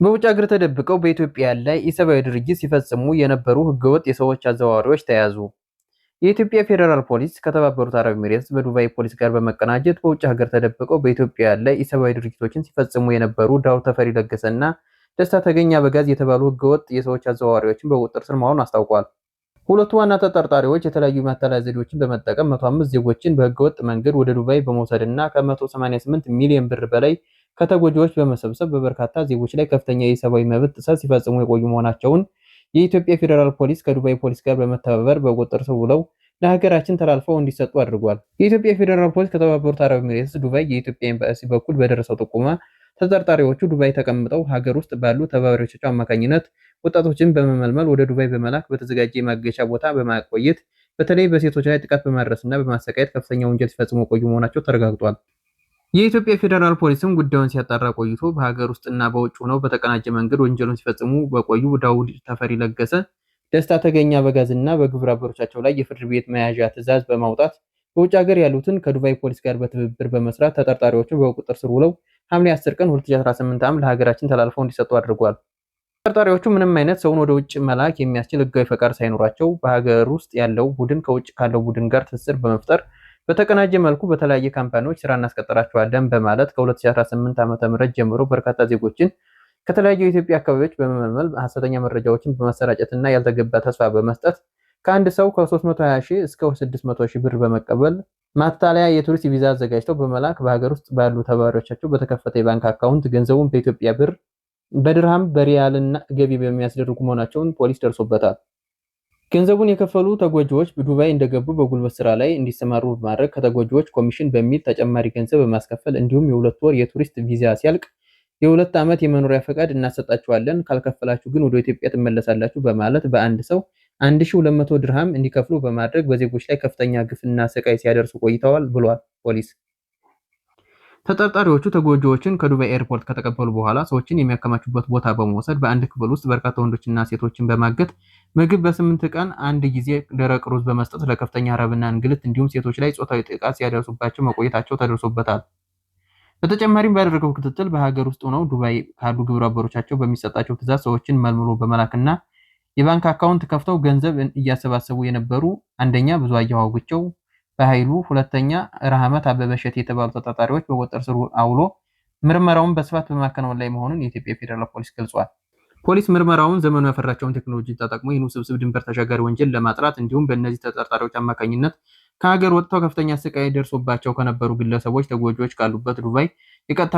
በውጭ ሀገር ተደብቀው በኢትዮጵያ ላይ ኢሰብአዊ ድርጊት ሲፈጽሙ የነበሩ ህገወጥ የሰዎች አዘዋዋሪዎች ተያዙ። የኢትዮጵያ ፌዴራል ፖሊስ ከተባበሩት አረብ ኤሚሬትስ በዱባይ ፖሊስ ጋር በመቀናጀት በውጭ ሀገር ተደብቀው በኢትዮጵያ ላይ ኢሰብአዊ ድርጊቶችን ሲፈጽሙ የነበሩ ዳውድ ተፈሪ ለገሰ እና ደስታ ተገኝ አበጋዝ የተባሉ ህገወጥ የሰዎች አዘዋዋሪዎችን በቁጥጥር ስር ማዋሉን አስታውቋል። ሁለቱ ዋና ተጠርጣሪዎች የተለያዩ ማታለያ ዘዴዎችን በመጠቀም 105 ዜጎችን በህገወጥ መንገድ ወደ ዱባይ በመውሰድ እና ከ188 ሚሊዮን ብር በላይ ከተጎጂዎች በመሰብሰብ በበርካታ ዜጎች ላይ ከፍተኛ የሰብአዊ መብት ጥሰት ሲፈጽሙ የቆዩ መሆናቸውን የኢትዮጵያ ፌዴራል ፖሊስ ከዱባይ ፖሊስ ጋር በመተባበር በቁጥጥር ስር ውለው ለሀገራችን ተላልፈው እንዲሰጡ አድርጓል። የኢትዮጵያ ፌዴራል ፖሊስ ከተባበሩት አረብ ኤሚሬትስ ዱባይ የኢትዮጵያ ኤምባሲ በኩል በደረሰው ጥቆማ ተጠርጣሪዎቹ ዱባይ ተቀምጠው ሀገር ውስጥ ባሉ ተባባሪዎቻቸው አማካኝነት ወጣቶችን በመመልመል ወደ ዱባይ በመላክ በተዘጋጀ የማገቻ ቦታ በማቆየት በተለይ በሴቶች ላይ ጥቃት በማድረስና በማሰቃየት ከፍተኛ ወንጀል ሲፈጽሙ የቆዩ መሆናቸው ተረጋግጧል። የኢትዮጵያ ፌዴራል ፖሊስም ጉዳዩን ሲያጣራ ቆይቶ በሀገር ውስጥና በውጭ ሆነው በተቀናጀ መንገድ ወንጀሉን ሲፈጽሙ በቆዩ ዳውድ ተፈሪ ለገሰ፣ ደስታ ተገኝ አበጋዝ እና በግብረ አበሮቻቸው ላይ የፍርድ ቤት መያዣ ትዕዛዝ በማውጣት በውጭ ሀገር ያሉትን ከዱባይ ፖሊስ ጋር በትብብር በመስራት ተጠርጣሪዎቹን በቁጥጥር ስር ውለው ሐምሌ 10 ቀን 2018 ዓ.ም ለሀገራችን ተላልፈው እንዲሰጡ አድርጓል። ተጠርጣሪዎቹ ምንም አይነት ሰውን ወደ ውጭ መላክ የሚያስችል ህጋዊ ፈቃድ ሳይኖራቸው በሀገር ውስጥ ያለው ቡድን ከውጭ ካለው ቡድን ጋር ትስስር በመፍጠር በተቀናጀ መልኩ በተለያየ ካምፓኒዎች ስራ እናስቀጥራቸዋለን በማለት ከ2018 ዓ.ም ጀምሮ በርካታ ዜጎችን ከተለያዩ የኢትዮጵያ አካባቢዎች በመመልመል ሐሰተኛ መረጃዎችን በማሰራጨትና ያልተገባ ተስፋ በመስጠት ከአንድ ሰው ከ320 ሺህ እስከ 600 ሺህ ብር በመቀበል ማታለያ የቱሪስት ቪዛ አዘጋጅተው በመላክ በሀገር ውስጥ ባሉ ተባባሪዎቻቸው በተከፈተ የባንክ አካውንት ገንዘቡን በኢትዮጵያ ብር፣ በድርሃም፣ በሪያልና ገቢ በሚያስደርጉ መሆናቸውን ፖሊስ ደርሶበታል። ገንዘቡን የከፈሉ ተጎጂዎች ዱባይ እንደገቡ በጉልበት ስራ ላይ እንዲሰማሩ በማድረግ ከተጎጂዎች ኮሚሽን በሚል ተጨማሪ ገንዘብ በማስከፈል እንዲሁም የ2 ወር የቱሪስት ቪዛ ሲያልቅ የ2 ዓመት የመኖሪያ ፈቃድ እናሰጣችኋለን፣ ካልከፈላችሁ ግን ወደ ኢትዮጵያ ትመለሳላችሁ በማለት በአንድ ሰው 1200 ድርሃም እንዲከፍሉ በማድረግ በዜጎች ላይ ከፍተኛ ግፍና ስቃይ ሲያደርሱ ቆይተዋል ብሏል ፖሊስ። ተጠርጣሪዎቹ ተጎጂዎችን ከዱባይ ኤርፖርት ከተቀበሉ በኋላ ሰዎችን የሚያከማቹበት ቦታ በመውሰድ በአንድ ክፍል ውስጥ በርካታ ወንዶችና ሴቶችን በማገት ምግብ በ8 ቀን አንድ ጊዜ ደረቅ ሩዝ በመስጠት ለከፍተኛ ረሃብና እንግልት እንዲሁም ሴቶች ላይ ጾታዊ ጥቃት ሲያደርሱባቸው መቆየታቸው ተደርሶበታል። በተጨማሪም ባደረገው ክትትል በሀገር ውስጥ ሆነው ዱባይ ካሉ ግብረ አበሮቻቸው በሚሰጣቸው ትዕዛዝ ሰዎችን መልምሎ በመላክና የባንክ አካውንት ከፍተው ገንዘብ እያሰባሰቡ የነበሩ አንደኛ ብዙአየሁ አውግቸው በኃይሉ፣ ሁለተኛ ረሃመት አበበ እሸቴ የተባሉ ተጠርጣሪዎች በቁጥጥር ስር አውሎ ምርመራውን በስፋት በማከናወን ላይ መሆኑን የኢትዮጵያ ፌዴራል ፖሊስ ገልጿል። ፖሊስ ምርመራውን ዘመኑ ያፈራቸውን ቴክኖሎጂ ተጠቅሞ ይህን ውስብስብ ድንበር ተሻጋሪ ወንጀል ለማጥራት እንዲሁም በእነዚህ ተጠርጣሪዎች አማካኝነት ከሀገር ወጥተው ከፍተኛ ስቃይ ደርሶባቸው ከነበሩ ግለሰቦች ተጎጂዎች ካሉበት ዱባይ የቀጥታ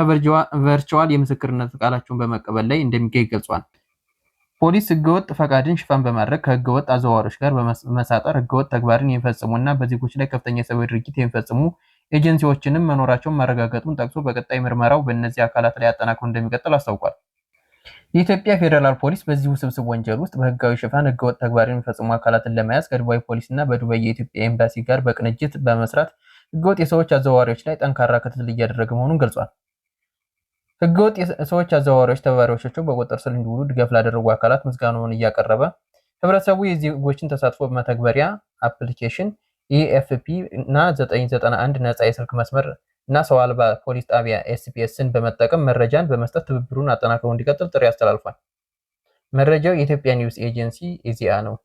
ቨርቹዋል የምስክርነት ቃላቸውን በመቀበል ላይ እንደሚገኝ ገልጿል። ፖሊስ ህገወጥ ፈቃድን ሽፋን በማድረግ ከህገወጥ አዘዋዋሪዎች ጋር በመሳጠር ህገወጥ ተግባርን የሚፈጽሙና በዜጎች ላይ ከፍተኛ የሰብአዊ ድርጊት የሚፈጽሙ ኤጀንሲዎችንም መኖራቸውን ማረጋገጡን ጠቅሶ በቀጣይ ምርመራው በእነዚህ አካላት ላይ አጠናክሮ እንደሚቀጥል አስታውቋል። የኢትዮጵያ ፌዴራል ፖሊስ በዚህ ውስብስብ ወንጀል ውስጥ በህጋዊ ሽፋን ህገወጥ ተግባርን የሚፈጽሙ አካላትን ለመያዝ ከዱባይ ፖሊስና በዱባይ የኢትዮጵያ ኤምባሲ ጋር በቅንጅት በመስራት ህገወጥ የሰዎች አዘዋዋሪዎች ላይ ጠንካራ ክትትል እያደረገ መሆኑን ገልጿል። ህገወጥ የሰዎች አዘዋዋሪዎች ተባባሪዎቻቸው በቁጥጥር ስር እንዲውሉ ድጋፍ ላደረጉ አካላት ምስጋናውን እያቀረበ ህብረተሰቡ የዜጎችን ተሳትፎ በመተግበሪያ አፕሊኬሽን ኢኤፍፒ እና 991 ነፃ የስልክ መስመር እና ሰው አልባ ፖሊስ ጣቢያ ኤስፒኤስን በመጠቀም መረጃን በመስጠት ትብብሩን አጠናክሮ እንዲቀጥል ጥሪ አስተላልፏል። መረጃው የኢትዮጵያ ኒውስ ኤጀንሲ ኢዜአ ነው።